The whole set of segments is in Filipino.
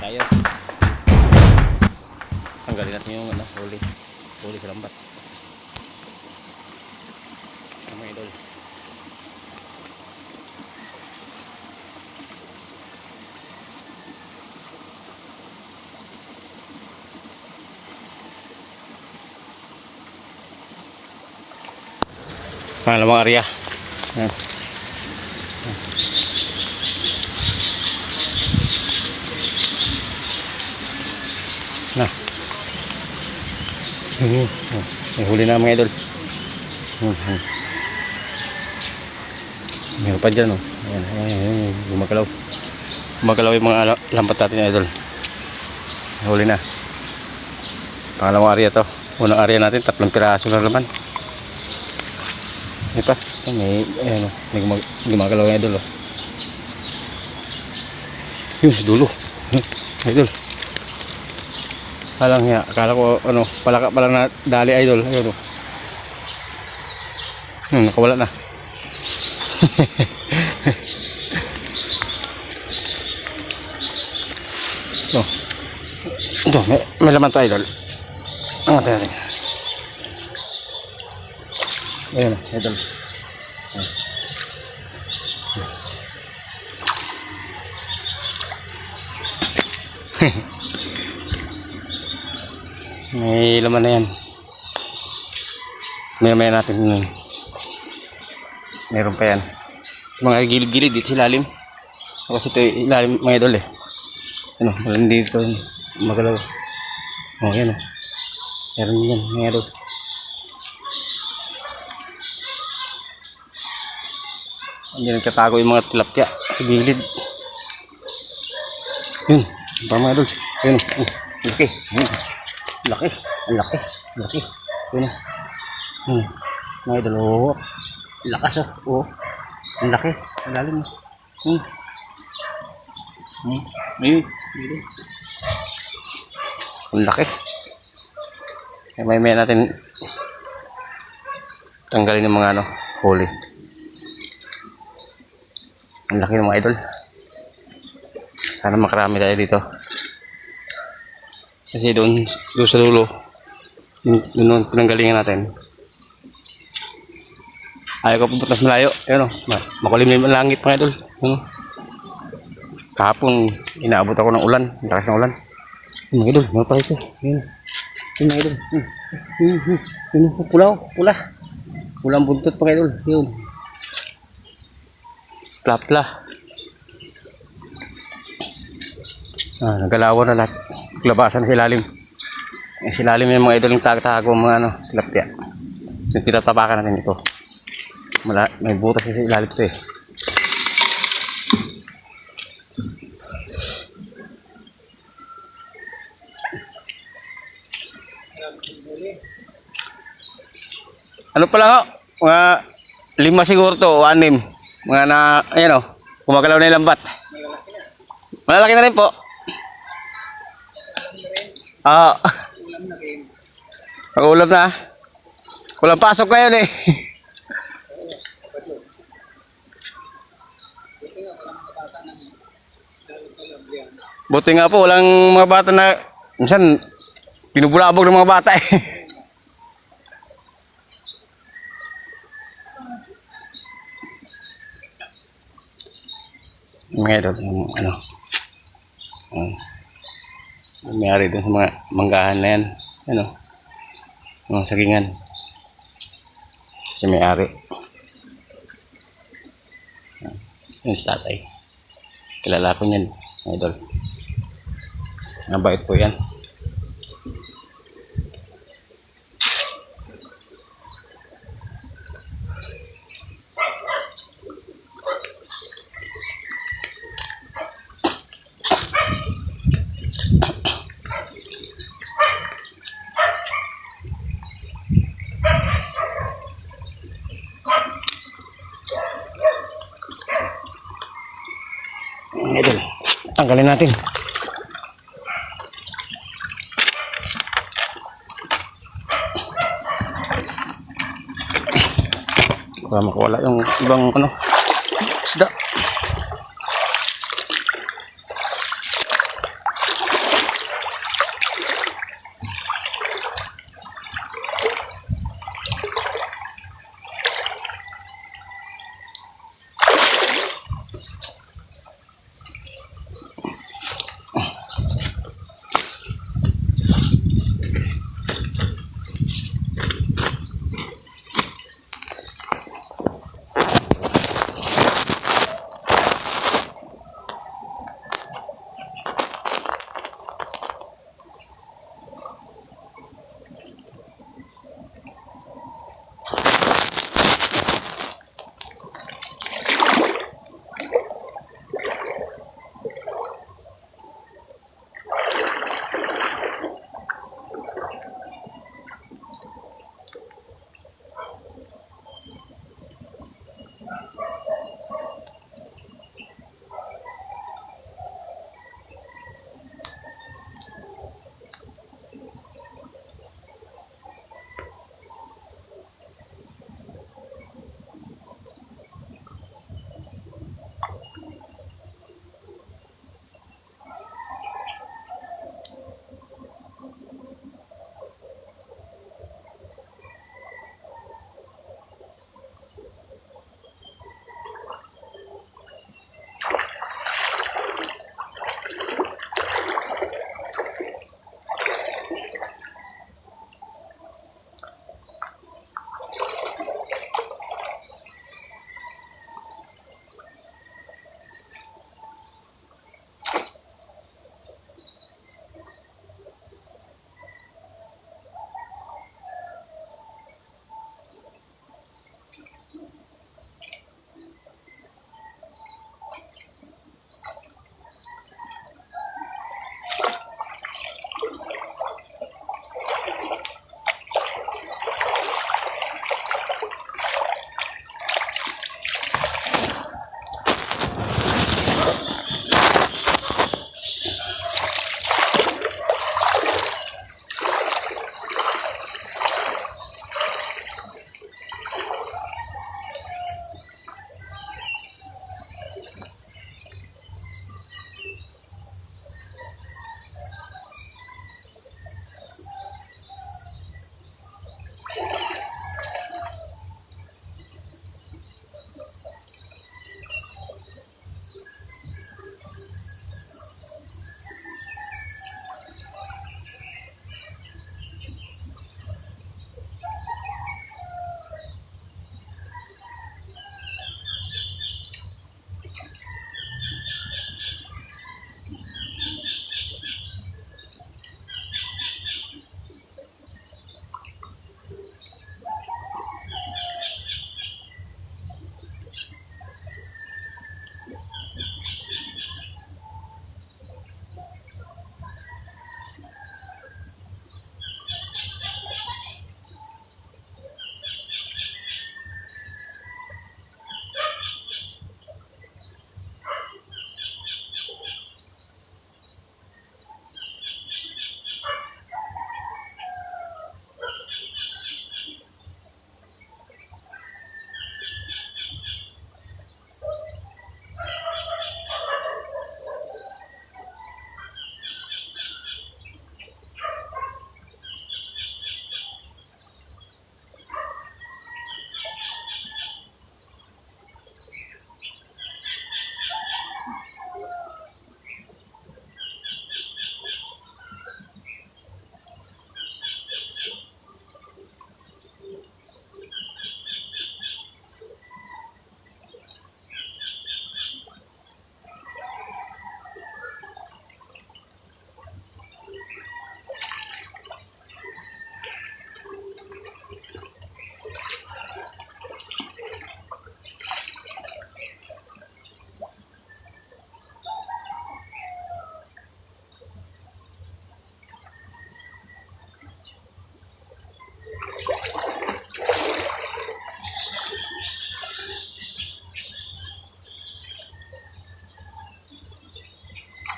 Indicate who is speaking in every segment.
Speaker 1: tayo. Tanggalin natin yung ano, huli sa lambat. Mga idol. Pangalawang area. Ayan. Na. May huli na mga idol. Meron pa dyan, oh. Ayan. Gumagalaw. Gumagalaw yung mga lambat natin, idol. May huli na. Pangalawang area to. Unang area natin, 3 piraso na naman. May pa. Ayan, oh. May gumagalaw yung idol, oh. Yung sa dulo. Idol. Alang niya, akala ko ano, palaka pa lang na dali, idol. Ayun, oh. Nakawala na. Oh. Ito, may laman to, idol. Ang natin. Ayun, idol. May laman na yan. May natin yun. Meron pa yan. Mga gilid-gilid dito sa ilalim. Kasi ito yung ilalim mga idol eh. Ano, malang dito magalaw. O yan o. Meron yan mga idol. Hindi nagkatago yung mga tilapia sa gilid. Yun. Ba mga idol. Yun o. Laki. Laki. Ang laki. Laki. Yun o. Mga idol o. Lakas o. Ang laki. Ang lalim o. Ayun. Ang laki. May natin tanggalin yung mga ano, huli. Ang laki ng mga idol. Sana makarami tayo dito. Kasi doon sa dulo, doon pinanggalingan natin. Ayaw ko pupunta sa malayo. Ayun o, makulimlim ang langit mga idol. Kahapon, inaabot ako ng ulan. Ang lakas ng ulan. Mga idol, mga pala ito. Ayun. Ayun mga idol. Ayun, pula. Pulang buntot mga idol. Ayun. Plapla. Nagalawan na lahat. Labasan sa ilalim. Sa ilalim yung mga idol yung tago mga ano, tilapia. Yung tinatapakan natin ito. May butas kasi ilalim ito eh. Ano pala ho? Mga 5 siguro to o 6. Mga na, ayan o, gumagalaw na yung lambat. Malalaki na rin po. Mag-ulam na. Walang pasok ngayon eh. Buti nga po, walang mga bata na, minsan, pinubulabog ng mga bata eh. Mga idol, ano, mayari doon sa mga manggahan na yan, ano, mga sagingan. Kasi may-ari. Yung tatay. Kilala ko yan, mga idol. Mabait po yan. Idol, tanggalin natin. Para makawala yung ibang ano, isda.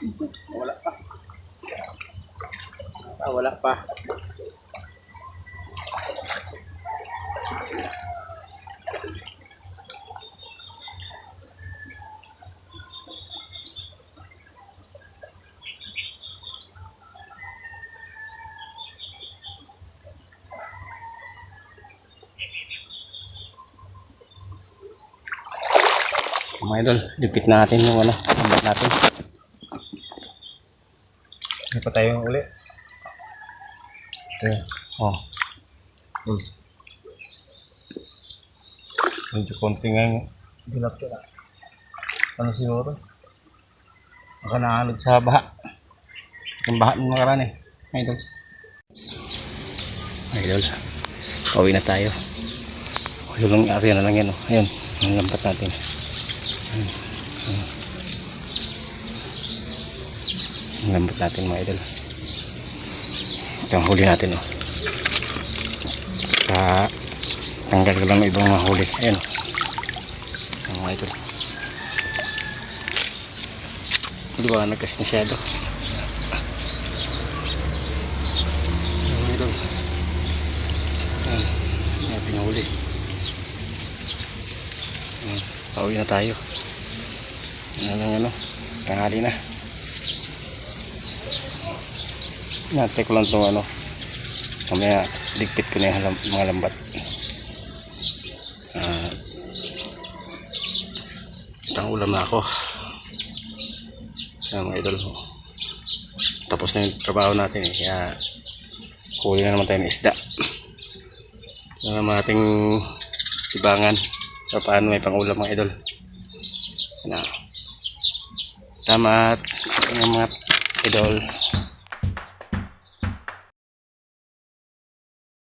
Speaker 1: Wala pa. Wala pa. Mga idol, lipit natin yung ano, lambat natin. Hindi pa tayo uli. Okay. Oh. Medyo konti nga yung dilap ko na. Ano siguro? Baka nakalog sa baha. Yung baha ng nakaraan eh. Idol. Idol. Pauwi na tayo. Yung area na lang yan. Oh. Ayun. Ang lambat natin. Ang lambat natin mga idol. Ito ang huli natin. Oh. Tanggal ko lang ng ibang mga huli. Ayun. Ang mga idol. Hindi ba nagkas masyado? Ang idol. Ayun. Ang ating huli. Pauwi na tayo. Ano, tanghali na. Natay ko lang itong ano. Mamaya ligpit ko na yung mga lambat. Itang ulam na ako. Kaya mga idol. Tapos na yung trabaho natin eh. Kaya huli na naman tayo ng isda. Ano naman ating tibangan. So paano may pangulam mga idol. Salamat mga idol.